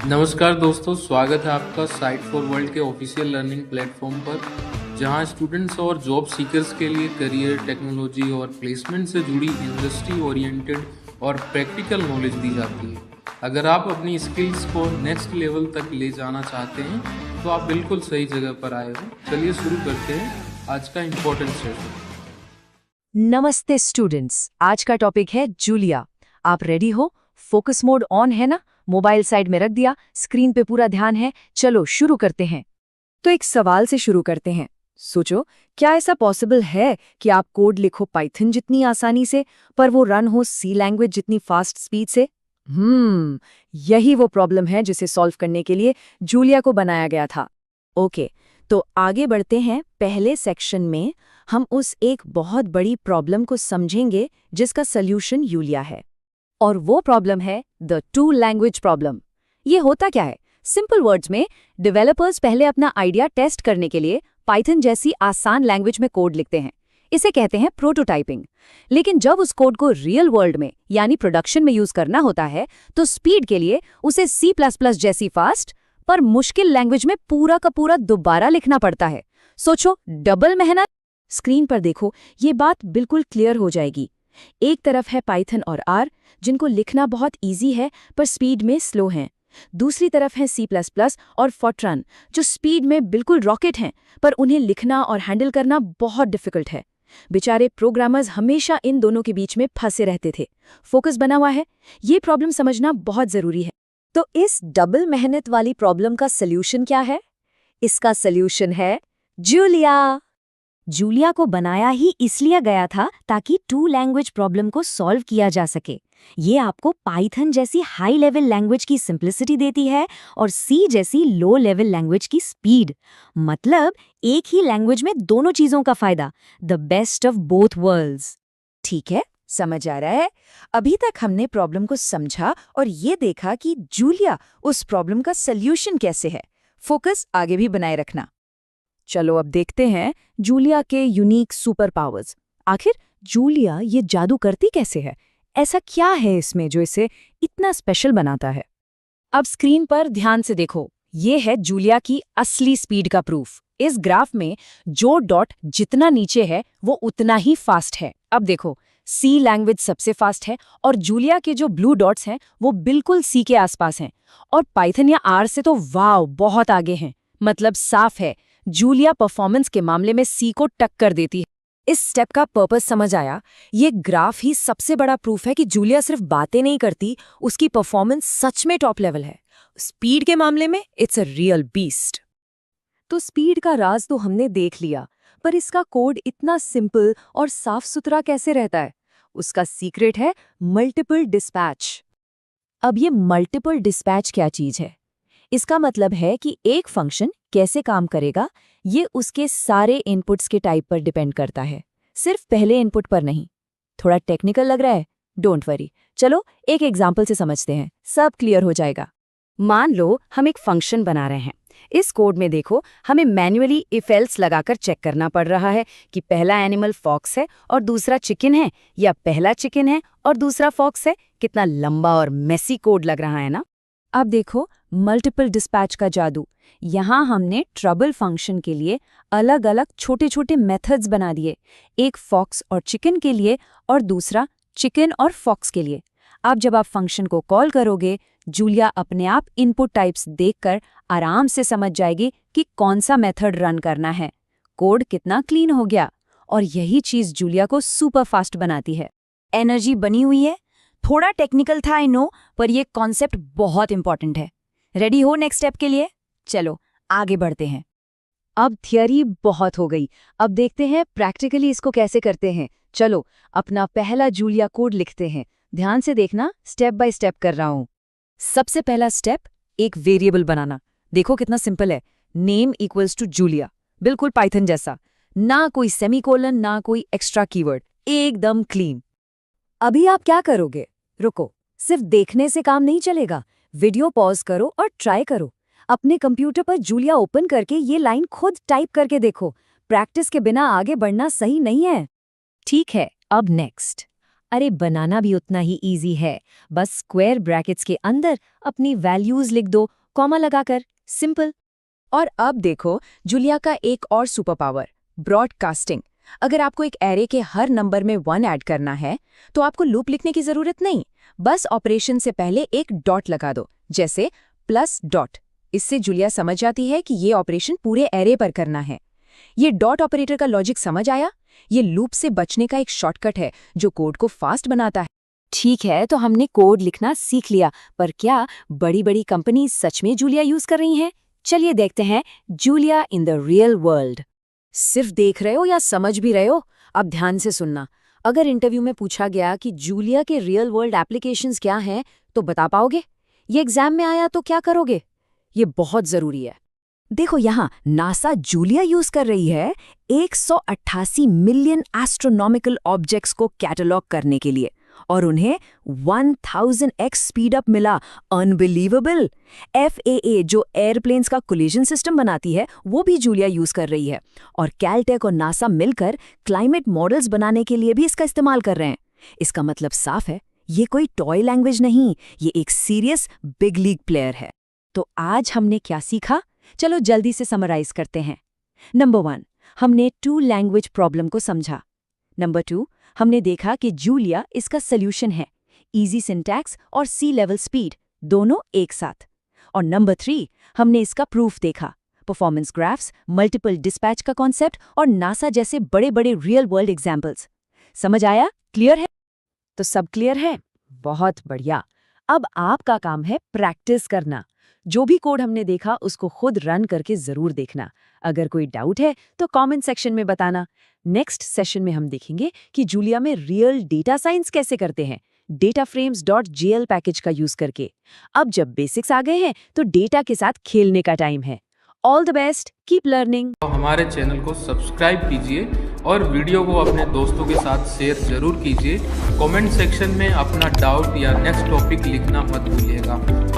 नमस्कार दोस्तों, स्वागत है आपका साइट फॉर वर्ल्ड के ऑफिशियल लर्निंग प्लेटफॉर्म पर, जहां स्टूडेंट्स और जॉब सीकर्स के लिए करियर, टेक्नोलॉजी और प्लेसमेंट से जुड़ी इंडस्ट्री ओरिएंटेड और प्रैक्टिकल नॉलेज दी जाती है। अगर आप अपनी स्किल्स को नेक्स्ट लेवल तक ले जाना चाहते हैं तो आप बिल्कुल सही जगह पर आए हो। चलिए शुरू करते हैं आज का इम्पोर्टेंट सेशन। नमस्ते स्टूडेंट्स, आज का टॉपिक है जूलिया। आप रेडी हो? फोकस मोड ऑन है ना? मोबाइल साइड में रख दिया, स्क्रीन पे पूरा ध्यान है। चलो शुरू करते हैं। तो एक सवाल से शुरू करते हैं। सोचो, क्या ऐसा पॉसिबल है कि आप कोड लिखो पाइथन जितनी आसानी से, पर वो रन हो सी लैंग्वेज जितनी फास्ट स्पीड से? यही वो प्रॉब्लम है जिसे सॉल्व करने के लिए जूलिया को बनाया गया था। ओके, तो आगे बढ़ते हैं। पहले सेक्शन में हम उस एक बहुत बड़ी प्रॉब्लम को समझेंगे जिसका सल्यूशन जूलिया है, और वो प्रॉब्लम है द टू लैंग्वेज प्रॉब्लम। ये होता क्या है? सिंपल वर्ड्स में, डेवलपर्स पहले अपना आइडिया टेस्ट करने के लिए पाइथन जैसी आसान लैंग्वेज में कोड लिखते हैं। इसे कहते हैं प्रोटोटाइपिंग। लेकिन जब उस कोड को रियल वर्ल्ड में यानी प्रोडक्शन में यूज करना होता है तो स्पीड के लिए उसे C++ जैसी फास्ट पर मुश्किल लैंग्वेज में पूरा का पूरा दोबारा लिखना पड़ता है। सोचो, डबल मेहनत। स्क्रीन पर देखो, ये बात बिल्कुल क्लियर हो जाएगी। एक तरफ है पाइथन और R, जिनको लिखना बहुत इजी है पर स्पीड में स्लो हैं। दूसरी तरफ है C++ और फोर्ट्रान, जो स्पीड में बिल्कुल रॉकेट हैं पर उन्हें लिखना और हैंडल करना बहुत डिफिकल्ट है। बेचारे प्रोग्रामर्स हमेशा इन दोनों के बीच में फंसे रहते थे। फोकस बना हुआ है, ये प्रॉब्लम समझना बहुत जरूरी है। तो इस डबल मेहनत वाली प्रॉब्लम का सल्यूशन क्या है? इसका सल्यूशन है जूलिया। जूलिया को बनाया ही इसलिए गया था ताकि टू लैंग्वेज प्रॉब्लम को सॉल्व किया जा सके। ये आपको पाइथन जैसी हाई लेवल लैंग्वेज की सिंप्लिसिटी देती है और सी जैसी लो लेवल लैंग्वेज की स्पीड। मतलब एक ही लैंग्वेज में दोनों चीजों का फायदा, the best of both worlds. ठीक है, समझ आ रहा है? अभी तक हमने प्रॉब्लम को समझा और ये देखा कि जूलिया उस प्रॉब्लम का सल्यूशन कैसे है। फोकस आगे भी बनाए रखना। चलो अब देखते हैं जूलिया के यूनिक सुपर पावर्स। आखिर जूलिया ये जादू करती कैसे है? ऐसा क्या है इसमें जो इसे इतना स्पेशल बनाता है? अब स्क्रीन पर ध्यान से देखो, ये है जूलिया की असली स्पीड का प्रूफ। इस ग्राफ में जो डॉट जितना नीचे है वो उतना ही फास्ट है। अब देखो, सी लैंग्वेज सबसे फास्ट है और जूलिया के जो ब्लू डॉट्स हैं वो बिल्कुल सी के आसपास हैं, और पाइथन या आर से तो वाव बहुत आगे हैं। मतलब साफ है, जूलिया परफॉर्मेंस के मामले में सी को टक्कर देती है। इस स्टेप का पर्पस समझ आया? ये ग्राफ ही सबसे बड़ा प्रूफ है कि जूलिया सिर्फ बातें नहीं करती, उसकी परफॉर्मेंस सच में टॉप लेवल है। स्पीड के मामले में इट्स अ रियल बीस्ट। तो स्पीड का राज तो हमने देख लिया, पर इसका कोड इतना सिंपल और साफ सुथरा कैसे रहता है? उसका सीक्रेट है मल्टीपल डिस्पैच। अब ये मल्टीपल डिस्पैच क्या चीज है? इसका मतलब है कि एक फंक्शन कैसे काम करेगा ये उसके सारे इनपुट्स के टाइप पर डिपेंड करता है, सिर्फ पहले इनपुट पर नहीं। थोड़ा टेक्निकल लग रहा है? डोंट वरी, चलो एक एग्जांपल से समझते हैं, सब क्लियर हो जाएगा। मान लो हम एक फंक्शन बना रहे हैं। इस कोड में देखो, हमें मैन्युअली इफ एल्स लगाकर चेक करना पड़ रहा है कि पहला एनिमल फॉक्स है और दूसरा चिकन है, या पहला चिकन है और दूसरा फॉक्स है। कितना लंबा और मेसी कोड लग रहा है ना? अब देखो मल्टीपल डिस्पैच का जादू। यहाँ हमने ट्रबल फंक्शन के लिए अलग अलग छोटे छोटे मेथड्स बना दिए, एक फॉक्स और चिकन के लिए और दूसरा चिकन और फॉक्स के लिए। अब जब आप फंक्शन को कॉल करोगे, जूलिया अपने आप इनपुट टाइप्स देखकर आराम से समझ जाएगी कि कौन सा मेथड रन करना है। कोड कितना क्लीन हो गया, और यही चीज जूलिया को सुपर फास्ट बनाती है। एनर्जी बनी हुई है। थोड़ा टेक्निकल था आई नो, पर ये कॉन्सेप्ट बहुत इंपॉर्टेंट है। रेडी हो नेक्स्ट स्टेप के लिए? चलो आगे बढ़ते हैं। अब थियरी बहुत हो गई, अब देखते हैं प्रैक्टिकली इसको कैसे करते हैं। चलो अपना पहला जूलिया कोड लिखते हैं। ध्यान से देखना, स्टेप बाय स्टेप कर रहा हूं। सबसे पहला स्टेप, एक वेरिएबल बनाना। देखो कितना सिंपल है, नेम इक्वल्स टू जूलिया, बिल्कुल पाइथन जैसा। ना कोई सेमीकोलन, ना कोई एक्स्ट्रा कीवर्ड, एकदम क्लीन। अभी आप क्या करोगे? रुको, सिर्फ देखने से काम नहीं चलेगा। वीडियो पॉज करो और ट्राई करो। अपने कंप्यूटर पर जूलिया ओपन करके ये लाइन खुद टाइप करके देखो। प्रैक्टिस के बिना आगे बढ़ना सही नहीं है। ठीक है, अब नेक्स्ट। अरे बनाना भी उतना ही इजी है, बस स्क्वायर ब्रैकेट्स के अंदर अपनी वैल्यूज लिख दो, कॉमा लगाकर, सिंपल। और अब देखो जूलिया का एक और सुपर पावर, ब्रॉडकास्टिंग। अगर आपको एक एरे के हर नंबर में 1 ऐड करना है तो आपको लूप लिखने की जरूरत नहीं, बस ऑपरेशन से पहले एक डॉट लगा दो, जैसे प्लस डॉट। इससे जूलिया समझ जाती है कि ये ऑपरेशन पूरे एरे पर करना है। ये डॉट ऑपरेटर का लॉजिक समझ आया? ये लूप से बचने का एक शॉर्टकट है जो कोड को फास्ट बनाता है। ठीक है, तो हमने कोड लिखना सीख लिया, पर क्या बड़ी बड़ी कंपनी सच में जूलिया यूज कर रही हैं? चलिए देखते हैं Julia in the real world. सिर्फ देख रहे हो या समझ भी रहे हो? अब ध्यान से सुनना। अगर इंटरव्यू में पूछा गया कि जूलिया के रियल वर्ल्ड एप्लीकेशंस क्या हैं, तो बता पाओगे? ये एग्जाम में आया तो क्या करोगे? ये बहुत जरूरी है। देखो यहाँ नासा जूलिया यूज कर रही है 188 मिलियन एस्ट्रोनॉमिकल ऑब्जेक्ट्स को कैटलॉग करने के लिए, और उन्हें 1000x स्पीड अप मिला। अनबिलीवेबल। FAA जो एयरप्लेन्स का कोलिजन सिस्टम बनाती है, वो भी जूलिया यूज कर रही है, और कैलटेक और नासा मिलकर क्लाइमेट मॉडल्स बनाने के लिए भी इसका इस्तेमाल कर रहे हैं। इसका मतलब साफ है, ये कोई टॉय लैंग्वेज नहीं, ये एक सीरियस बिग लीग प्लेयर है। तो आज हमने क्या सीखा? चलो जल्दी से समराइज करते हैं। नंबर 1, हमने 2 लैंग्वेज प्रॉब्लम को समझा। नंबर 2, हमने देखा कि जूलिया इसका सॉल्यूशन है, इजी सिंटैक्स और सी लेवल स्पीड दोनों एक साथ। और नंबर 3, हमने इसका प्रूफ देखा, परफॉर्मेंस ग्राफ्स, मल्टीपल डिस्पैच का कॉन्सेप्ट और नासा जैसे बड़े बड़े रियल वर्ल्ड एग्जाम्पल्स। समझ आया? क्लियर है? तो सब क्लियर है? बहुत बढ़िया। अब आपका काम है प्रैक्टिस करना। जो भी कोड हमने देखा उसको खुद रन करके जरूर देखना। अगर कोई डाउट है तो कमेंट सेक्शन में बताना। नेक्स्ट सेशन में हम देखेंगे कि जूलिया में रियल डेटा साइंस कैसे करते हैं, dataframes.jl पैकेज का यूज करके। अब जब बेसिक्स आ गए हैं तो डेटा के साथ खेलने का टाइम है। All the best, keep learning. तो हमारे चैनल को सब्सक्राइब कीजिए और वीडियो को अपने दोस्तों के साथ शेयर जरूर कीजिए। कमेंट सेक्शन में अपना डाउट या नेक्स्ट टॉपिक लिखना मत भूलिएगा।